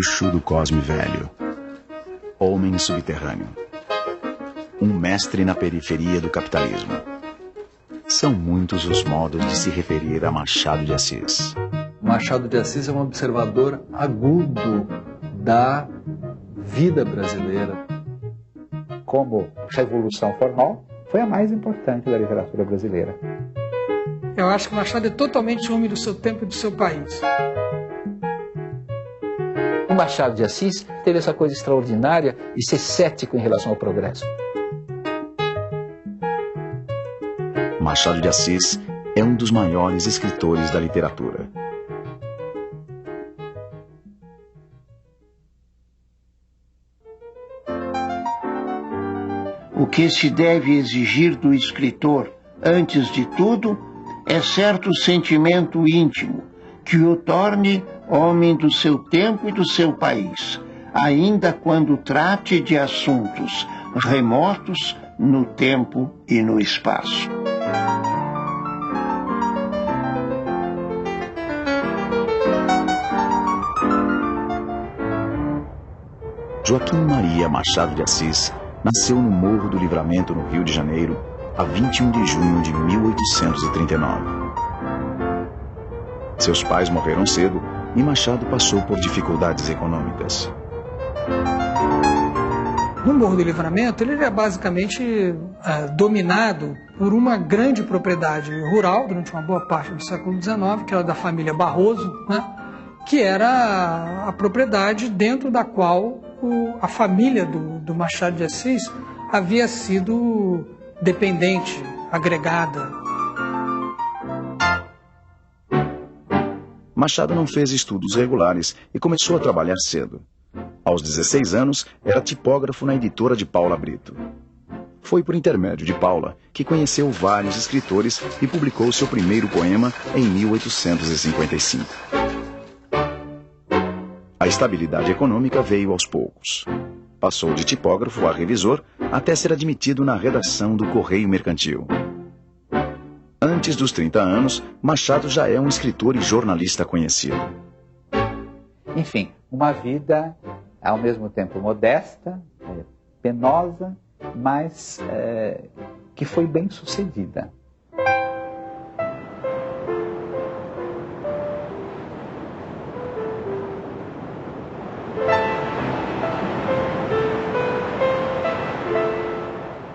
Bruxo do Cosme Velho. Homem subterrâneo. Um mestre na periferia do capitalismo. São muitos os modos de se referir a Machado de Assis. Machado de Assis é um observador agudo da vida brasileira. Como revolução formal, foi a mais importante da literatura brasileira. Eu acho que Machado é totalmente homem do seu tempo e do seu país. O Machado de Assis teve essa coisa extraordinária de ser cético em relação ao progresso. Machado de Assis é um dos maiores escritores da literatura. O que se deve exigir do escritor, antes de tudo, é certo sentimento íntimo, que o torne homem do seu tempo e do seu país, ainda quando trate de assuntos remotos no tempo e no espaço. Joaquim Maria Machado de Assis nasceu no Morro do Livramento, no Rio de Janeiro, a 21 de junho de 1839. Seus pais morreram cedo e Machado passou por dificuldades econômicas. No Morro do Livramento, ele é basicamente dominado por uma grande propriedade rural, durante uma boa parte do século XIX, que era da família Barroso, né? Que era a propriedade dentro da qual a família do Machado de Assis havia sido dependente, agregada. Machado não fez estudos regulares e começou a trabalhar cedo. Aos 16 anos, era tipógrafo na editora de Paula Brito. Foi por intermédio de Paula que conheceu vários escritores e publicou seu primeiro poema em 1855. A estabilidade econômica veio aos poucos. Passou de tipógrafo a revisor até ser admitido na redação do Correio Mercantil. Antes dos 30 anos, Machado já é um escritor e jornalista conhecido. Enfim, uma vida ao mesmo tempo modesta, penosa, mas que foi bem sucedida.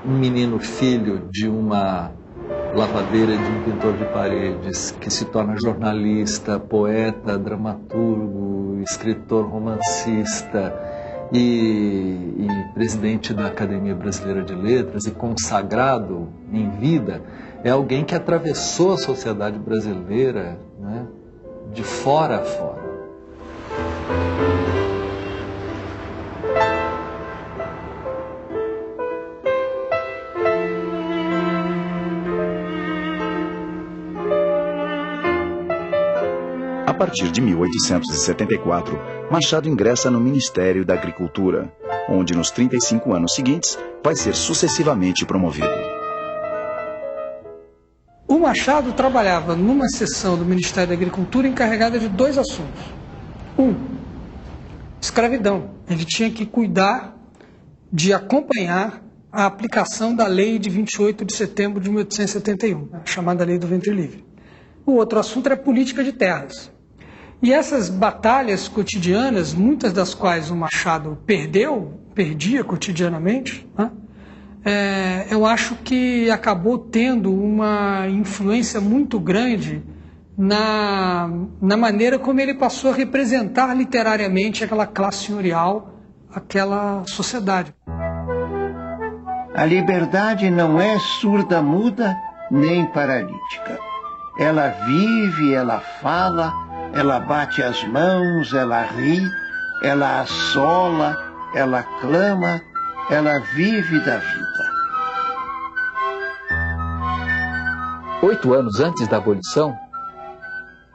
Um menino filho de uma lavadeira, de um pintor de paredes, que se torna jornalista, poeta, dramaturgo, escritor, romancista e presidente da Academia Brasileira de Letras e consagrado em vida, é alguém que atravessou a sociedade brasileira, né, de fora a fora. A partir de 1874, Machado ingressa no Ministério da Agricultura, onde nos 35 anos seguintes vai ser sucessivamente promovido. O Machado trabalhava numa seção do Ministério da Agricultura encarregada de dois assuntos. Escravidão. Ele tinha que cuidar de acompanhar a aplicação da lei de 28 de setembro de 1871, a chamada Lei do Ventre Livre. O outro assunto era política de terras. E essas batalhas cotidianas, muitas das quais o Machado perdia cotidianamente, né? Eu acho que acabou tendo uma influência muito grande na maneira como ele passou a representar literariamente aquela classe senhorial, aquela sociedade. A liberdade não é surda-muda nem paralítica. Ela vive, ela fala, ela bate as mãos, ela ri, ela assola, ela clama, ela vive da vida. 8 anos antes da abolição,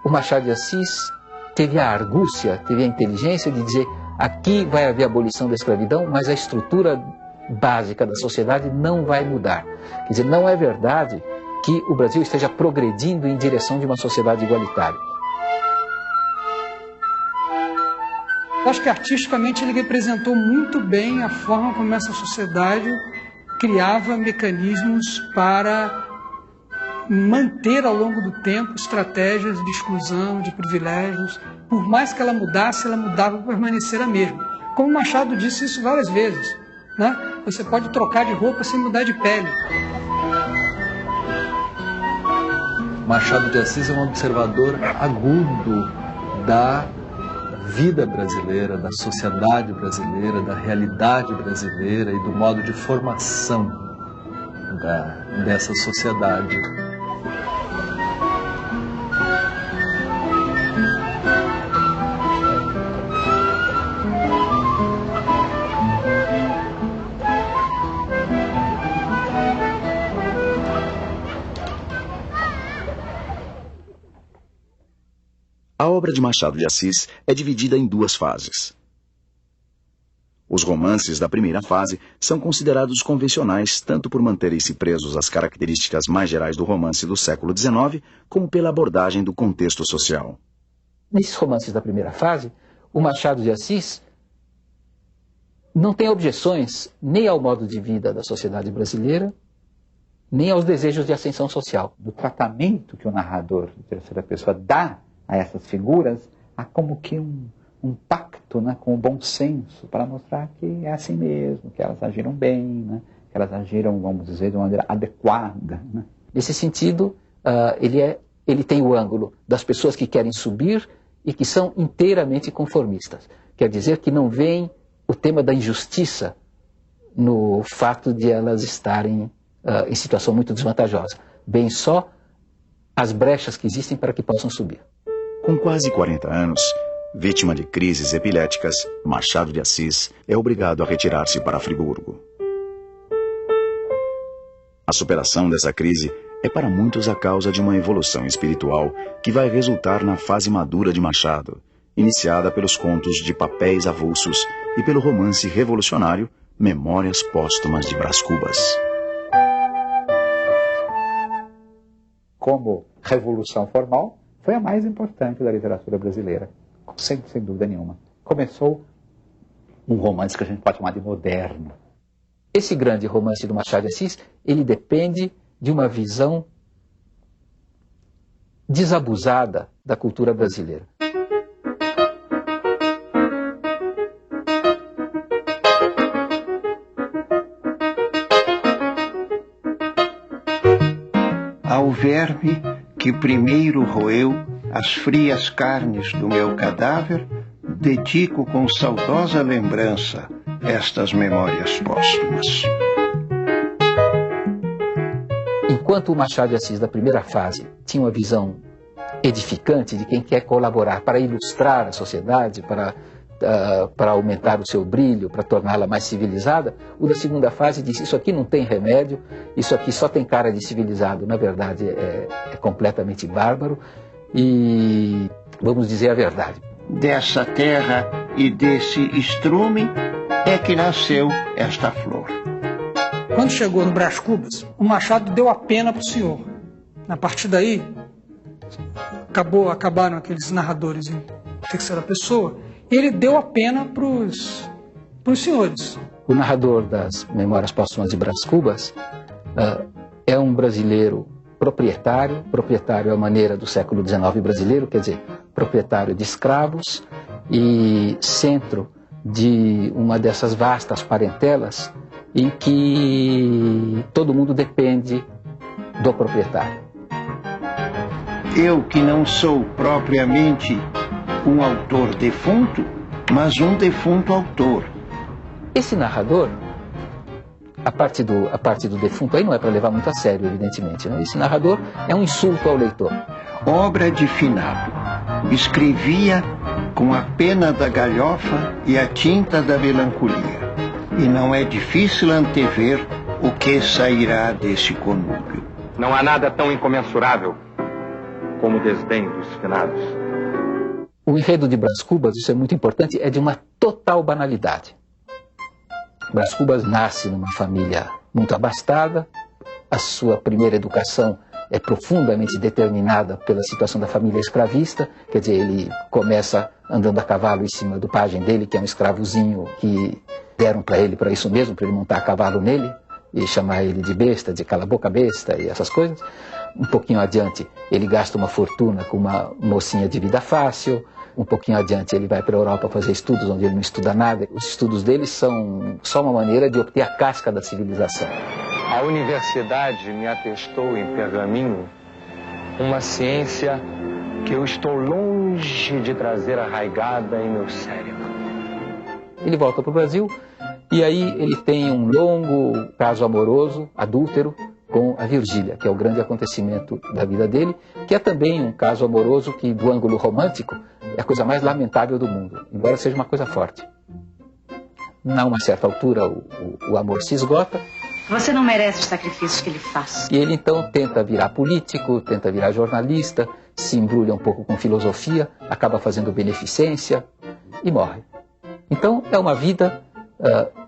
o Machado de Assis teve a argúcia, teve a inteligência de dizer: aqui vai haver abolição da escravidão, mas a estrutura básica da sociedade não vai mudar. Quer dizer, não é verdade que o Brasil esteja progredindo em direção de uma sociedade igualitária. Eu acho que artisticamente ele representou muito bem a forma como essa sociedade criava mecanismos para manter ao longo do tempo estratégias de exclusão, de privilégios. Por mais que ela mudava para permanecer a mesma. Como Machado disse isso várias vezes, né? Você pode trocar de roupa sem mudar de pele. Machado de Assis é um observador agudo da vida brasileira, da sociedade brasileira, da realidade brasileira e do modo de formação dessa sociedade. A obra de Machado de Assis é dividida em duas fases. Os romances da primeira fase são considerados convencionais tanto por manterem-se presos às características mais gerais do romance do século XIX, como pela abordagem do contexto social. Nesses romances da primeira fase, o Machado de Assis não tem objeções nem ao modo de vida da sociedade brasileira, nem aos desejos de ascensão social. Do tratamento que o narrador de terceira pessoa dá a essas figuras, há como que um pacto, né, com o bom senso, para mostrar que é assim mesmo, que elas agiram bem, né, que elas agiram, vamos dizer, de uma maneira adequada. Né. Nesse sentido, ele tem o ângulo das pessoas que querem subir e que são inteiramente conformistas. Quer dizer que não veem o tema da injustiça no fato de elas estarem em situação muito desvantajosa. Bem só as brechas que existem para que possam subir. Com quase 40 anos, vítima de crises epiléticas, Machado de Assis é obrigado a retirar-se para Friburgo. A superação dessa crise é para muitos a causa de uma evolução espiritual que vai resultar na fase madura de Machado, iniciada pelos contos de Papéis Avulsos e pelo romance revolucionário Memórias Póstumas de Brás Cubas. Como revolução formal, foi a mais importante da literatura brasileira, sem dúvida nenhuma. Começou um romance que a gente pode chamar de moderno. Esse grande romance do Machado de Assis, ele depende de uma visão desabusada da cultura brasileira. Ao verme que primeiro roeu as frias carnes do meu cadáver, dedico com saudosa lembrança estas memórias póstumas. Enquanto o Machado de Assis, da primeira fase, tinha uma visão edificante de quem quer colaborar para ilustrar a sociedade, para aumentar o seu brilho, para torná-la mais civilizada, o da segunda fase disse: isso aqui não tem remédio, isso aqui só tem cara de civilizado, na verdade é completamente bárbaro, e vamos dizer a verdade. Dessa terra e desse estrume é que nasceu esta flor. Quando chegou no Brás Cubas, o Machado deu a pena para o senhor. A partir daí, acabaram aqueles narradores em terceira pessoa, ele deu a pena para os senhores. O narrador das Memórias Póstumas de Brás Cubas é um brasileiro proprietário à maneira do século XIX brasileiro, quer dizer, proprietário de escravos e centro de uma dessas vastas parentelas em que todo mundo depende do proprietário. Eu que não sou propriamente um autor defunto, mas um defunto autor. Esse narrador, a parte do defunto aí não é para levar muito a sério, evidentemente, né? Esse narrador é um insulto ao leitor. Obra de finado. Escrevia com a pena da galhofa e a tinta da melancolia. E não é difícil antever o que sairá desse conúbio. Não há nada tão incomensurável como o desdém dos finados. O enredo de Brás Cubas, isso é muito importante, é de uma total banalidade. Brás Cubas nasce numa família muito abastada, a sua primeira educação é profundamente determinada pela situação da família escravista, quer dizer, ele começa andando a cavalo em cima do pajem dele, que é um escravozinho que deram para ele para isso mesmo, para ele montar a cavalo nele, e chamar ele de besta, de cala-boca besta e essas coisas. Um pouquinho adiante, ele gasta uma fortuna com uma mocinha de vida fácil. Um pouquinho adiante, ele vai para a Europa fazer estudos onde ele não estuda nada. Os estudos dele são só uma maneira de obter a casca da civilização. A universidade me atestou em pergaminho uma ciência que eu estou longe de trazer arraigada em meu cérebro. Ele volta para o Brasil e aí ele tem um longo caso amoroso, adúltero, com a Virgília, que é o grande acontecimento da vida dele, que é também um caso amoroso que, do ângulo romântico, é a coisa mais lamentável do mundo, embora seja uma coisa forte. A uma certa altura, o amor se esgota. Você não merece os sacrifícios que ele faz. E ele, então, tenta virar político, tenta virar jornalista, se embrulha um pouco com filosofia, acaba fazendo beneficência e morre. Então, é uma vida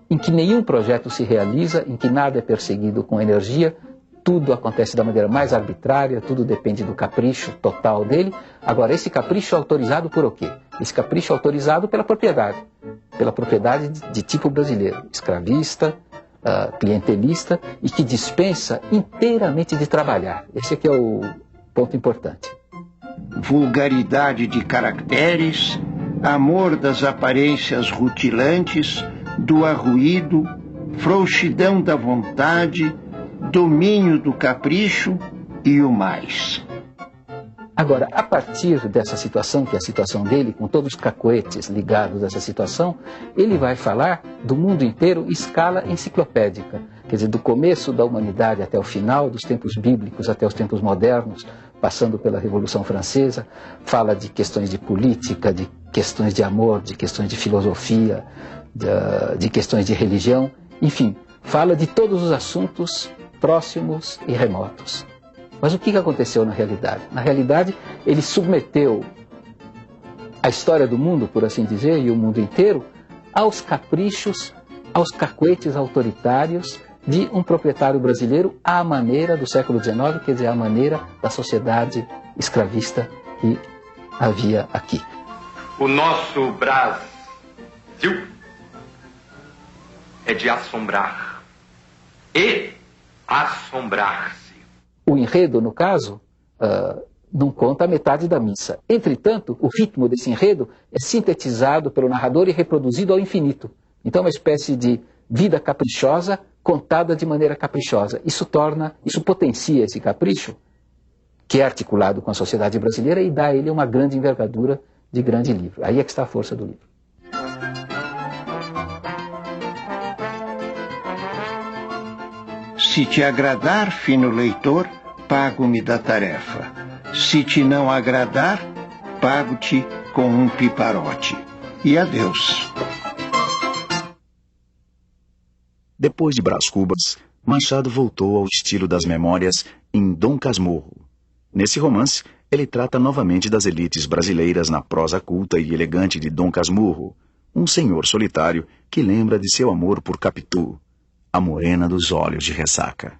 em que nenhum projeto se realiza, em que nada é perseguido com energia, tudo acontece da maneira mais arbitrária, tudo depende do capricho total dele. Agora, esse capricho é autorizado por o quê? Esse capricho é autorizado pela propriedade de tipo brasileiro, escravista, clientelista e que dispensa inteiramente de trabalhar. Esse aqui é o ponto importante. Vulgaridade de caracteres, amor das aparências rutilantes, do arruído, frouxidão da vontade, domínio do capricho e o mais. Agora, a partir dessa situação, que é a situação dele, com todos os cacoetes ligados a essa situação, ele vai falar do mundo inteiro em escala enciclopédica. Quer dizer, do começo da humanidade até o final, dos tempos bíblicos até os tempos modernos, passando pela Revolução Francesa, fala de questões de política, de questões de amor, de questões de filosofia, de questões de religião, enfim, fala de todos os assuntos próximos e remotos. Mas o que aconteceu na realidade? Na realidade, ele submeteu a história do mundo, por assim dizer, e o mundo inteiro, aos caprichos, aos cacuetes autoritários de um proprietário brasileiro à maneira do século XIX, quer dizer, à maneira da sociedade escravista que havia aqui. O nosso Brasil é de assombrar e assombrar-se. O enredo, no caso, não conta a metade da missa. Entretanto, o ritmo desse enredo é sintetizado pelo narrador e reproduzido ao infinito. Então, é uma espécie de vida caprichosa contada de maneira caprichosa. Isso potencia esse capricho, que é articulado com a sociedade brasileira, e dá a ele uma grande envergadura de grande livro. Aí é que está a força do livro. Se te agradar, fino leitor, pago-me da tarefa. Se te não agradar, pago-te com um piparote. E adeus. Depois de Brás Cubas, Machado voltou ao estilo das memórias em Dom Casmurro. Nesse romance, ele trata novamente das elites brasileiras na prosa culta e elegante de Dom Casmurro, um senhor solitário que lembra de seu amor por Capitu, a morena dos olhos de ressaca.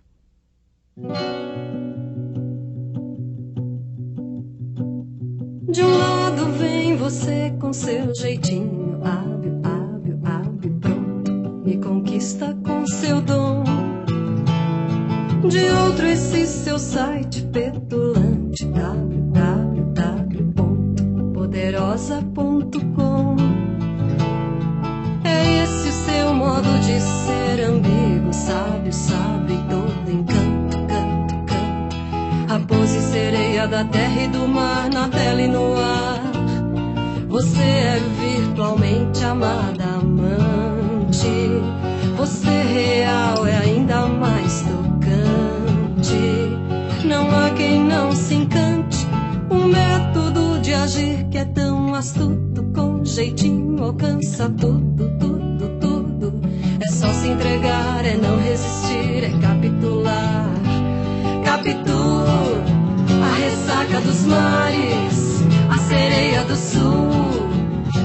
De um lado vem você com seu jeitinho hábil, hábil, hábil, pronto, me conquista com seu dom. De outro esse seu site petulante, www.poderosa.com. É esse o seu modo de ser ambíguo, sábio, sábio e todo encanto, canto, canto. Raposa e sereia da terra e do mar, na tela e no ar. Você é virtualmente amada, amante. Você real é ainda mais tocante. Não há quem não se encante. Um método de agir que é tão astuto, com jeitinho alcança tudo, tudo, tudo. É só se entregar, é não resistir, é capitular. Capitu, a ressaca dos mares, a sereia do sul,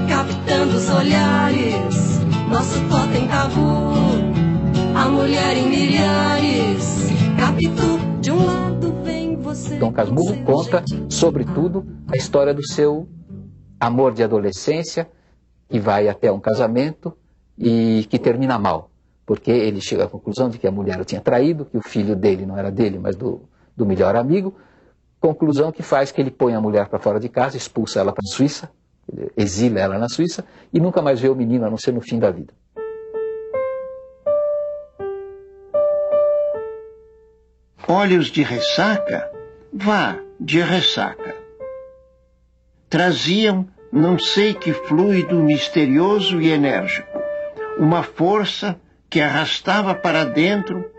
captando os olhares, nosso totem tabu, a mulher em milhares. Capitu, de um lado vem você Dom Casmurro conta, sobretudo, a história do seu amor de adolescência, que vai até um casamento e que termina mal, porque ele chega à conclusão de que a mulher o tinha traído, que o filho dele não era dele, mas do melhor amigo, conclusão que faz que ele põe a mulher para fora de casa, expulsa ela para a Suíça, exila ela na Suíça, e nunca mais vê o menino, a não ser no fim da vida. Olhos de ressaca? Vá, de ressaca. Traziam não sei que fluido misterioso e enérgico, uma força que arrastava para dentro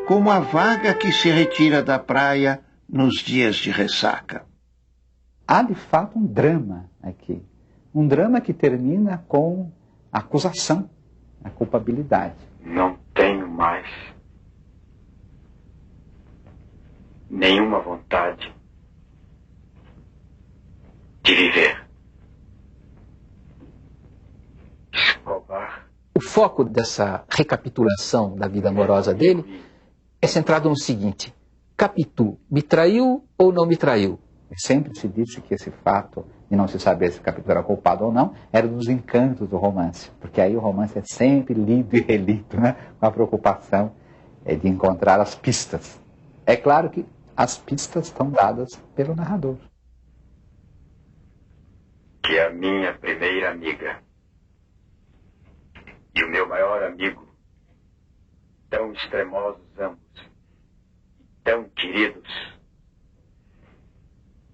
como a vaga que se retira da praia nos dias de ressaca. Há, de fato, um drama aqui. Um drama que termina com a acusação, a culpabilidade. Não tenho mais nenhuma vontade de viver. Escobar. O foco dessa recapitulação da vida amorosa dele é centrado no seguinte: Capitu me traiu ou não me traiu? Sempre se disse que esse fato de não se saber se Capitu era culpado ou não era um dos encantos do romance, porque aí o romance é sempre lido e relido, né? Com a preocupação de encontrar as pistas. É claro que as pistas estão dadas pelo narrador. Que a minha primeira amiga e o meu maior amigo, tão extremosos ambos, tão queridos,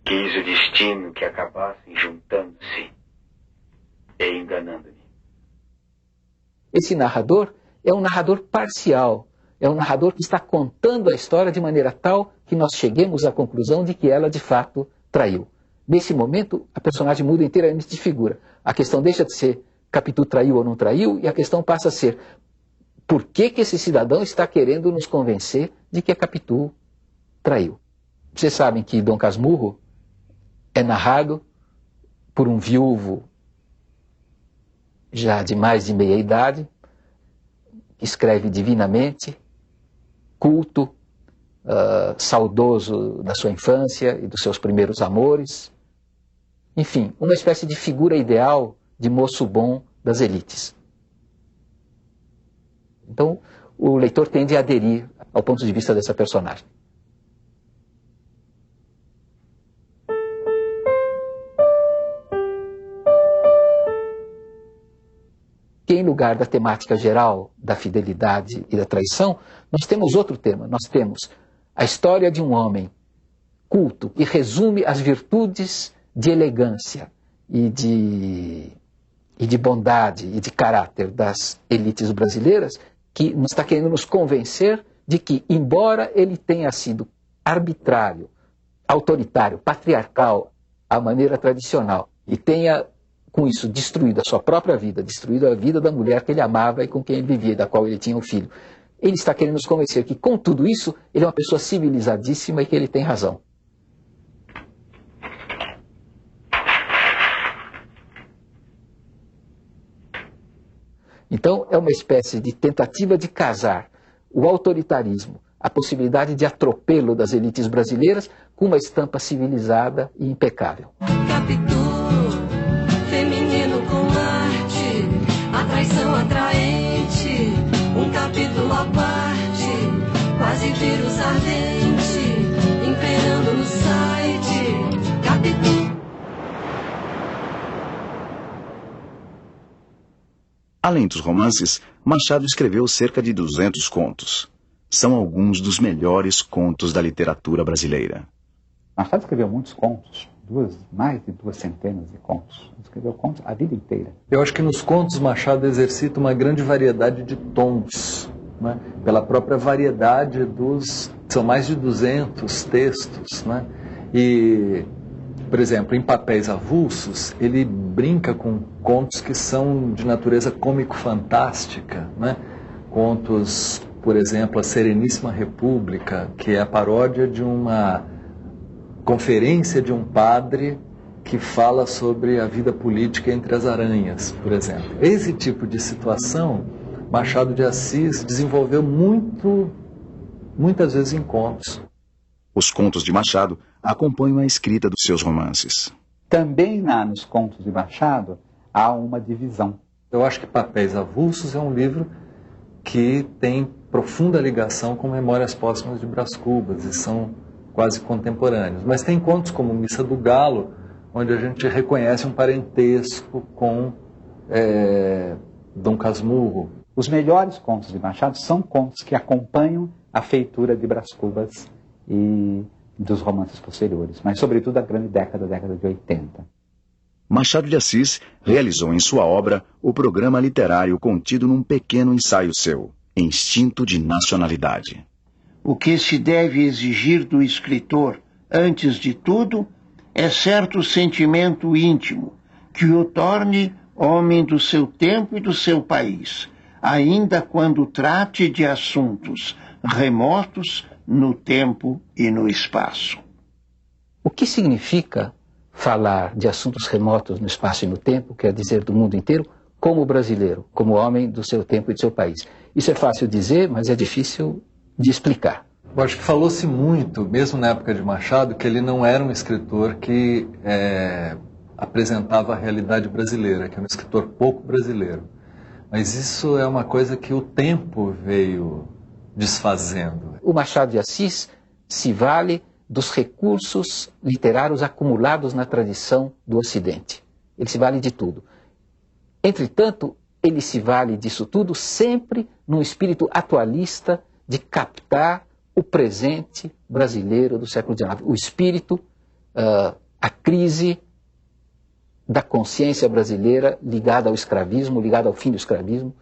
quis o destino que acabassem juntando-se e enganando-me. Esse narrador é um narrador parcial, é um narrador que está contando a história de maneira tal que nós cheguemos à conclusão de que ela de fato traiu. Nesse momento, a personagem muda inteiramente de figura. A questão deixa de ser Capitu traiu ou não traiu, e a questão passa a ser: por que esse cidadão está querendo nos convencer de que a Capitu traiu? Vocês sabem que Dom Casmurro é narrado por um viúvo já de mais de meia idade, que escreve divinamente, culto, saudoso da sua infância e dos seus primeiros amores. Enfim, uma espécie de figura ideal de moço bom das elites. Então, o leitor tende a aderir ao ponto de vista dessa personagem. Que em lugar da temática geral da fidelidade e da traição, nós temos outro tema. Nós temos a história de um homem culto que resume as virtudes de elegância e de bondade e de caráter das elites brasileiras, que está querendo nos convencer de que, embora ele tenha sido arbitrário, autoritário, patriarcal, à maneira tradicional, e tenha, com isso, destruído a sua própria vida, destruído a vida da mulher que ele amava e com quem ele vivia, da qual ele tinha um filho, ele está querendo nos convencer que, com tudo isso, ele é uma pessoa civilizadíssima e que ele tem razão. Então, é uma espécie de tentativa de casar o autoritarismo, a possibilidade de atropelo das elites brasileiras, com uma estampa civilizada e impecável. Capitu, feminino com arte, a traição atraente, um capítulo à parte, quase vírus ardente, imperando no site. Capitu. Além dos romances, Machado escreveu cerca de 200 contos. São alguns dos melhores contos da literatura brasileira. Machado escreveu muitos contos, mais de 2 centenas de contos. Ele escreveu contos a vida inteira. Eu acho que nos contos Machado exercita uma grande variedade de tons, né? Pela própria variedade dos... São mais de 200 textos, né? E... Por exemplo, em Papéis Avulsos, ele brinca com contos que são de natureza cômico-fantástica, né? Contos, por exemplo, A Sereníssima República, que é a paródia de uma conferência de um padre que fala sobre a vida política entre as aranhas, por exemplo. Esse tipo de situação, Machado de Assis desenvolveu muitas vezes em contos. Os contos de Machado acompanham a escrita dos seus romances. Também nos contos de Machado há uma divisão. Eu acho que Papéis Avulsos é um livro que tem profunda ligação com Memórias Póstumas de Brás Cubas e são quase contemporâneos. Mas tem contos como Missa do Galo, onde a gente reconhece um parentesco com Dom Casmurro. Os melhores contos de Machado são contos que acompanham a feitura de Brás Cubas e dos romances posteriores, mas sobretudo a grande década de 80. Machado de Assis realizou em sua obra o programa literário contido num pequeno ensaio seu, Instinto de Nacionalidade. O que se deve exigir do escritor, antes de tudo, é certo sentimento íntimo, que o torne homem do seu tempo e do seu país, ainda quando trate de assuntos remotos no tempo e no espaço. O que significa falar de assuntos remotos no espaço e no tempo, quer dizer, do mundo inteiro, como brasileiro, como homem do seu tempo e do seu país? Isso é fácil dizer, mas é difícil de explicar. Eu acho que falou-se muito, mesmo na época de Machado, que ele não era um escritor que apresentava a realidade brasileira, que era um escritor pouco brasileiro. Mas isso é uma coisa que o tempo veio desfazendo. O Machado de Assis se vale dos recursos literários acumulados na tradição do Ocidente. Ele se vale de tudo. Entretanto, ele se vale disso tudo sempre num espírito atualista de captar o presente brasileiro do século XIX. O espírito, a crise da consciência brasileira ligada ao escravismo, ligada ao fim do escravismo,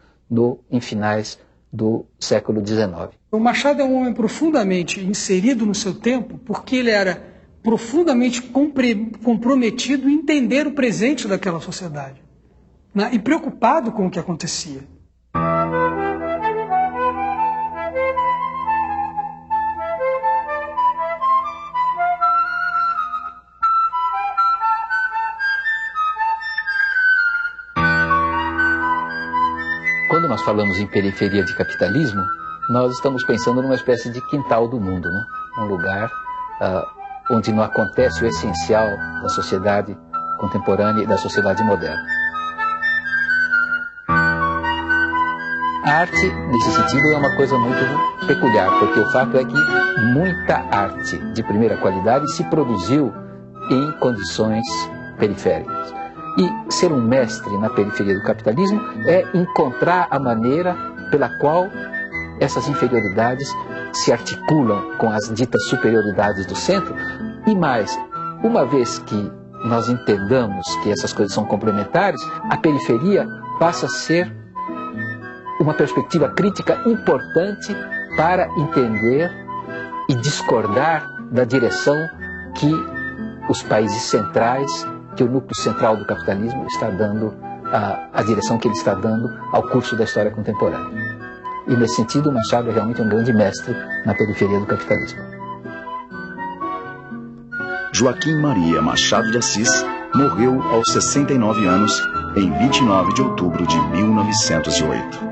em finais do século XIX. O Machado é um homem profundamente inserido no seu tempo, porque ele era profundamente comprometido em entender o presente daquela sociedade, né? E preocupado com o que acontecia. Quando nós falamos em periferia de capitalismo, nós estamos pensando numa espécie de quintal do mundo, né? Um lugar onde não acontece o essencial da sociedade contemporânea e da sociedade moderna. A arte, nesse sentido, é uma coisa muito peculiar, porque o fato é que muita arte de primeira qualidade se produziu em condições periféricas. E ser um mestre na periferia do capitalismo é encontrar a maneira pela qual essas inferioridades se articulam com as ditas superioridades do centro. E mais, uma vez que nós entendamos que essas coisas são complementares, a periferia passa a ser uma perspectiva crítica importante para entender e discordar da direção que os países centrais, que o núcleo central do capitalismo está dando, a direção que ele está dando ao curso da história contemporânea. E nesse sentido, o Machado é realmente um grande mestre na periferia do capitalismo. Joaquim Maria Machado de Assis morreu aos 69 anos em 29 de outubro de 1908.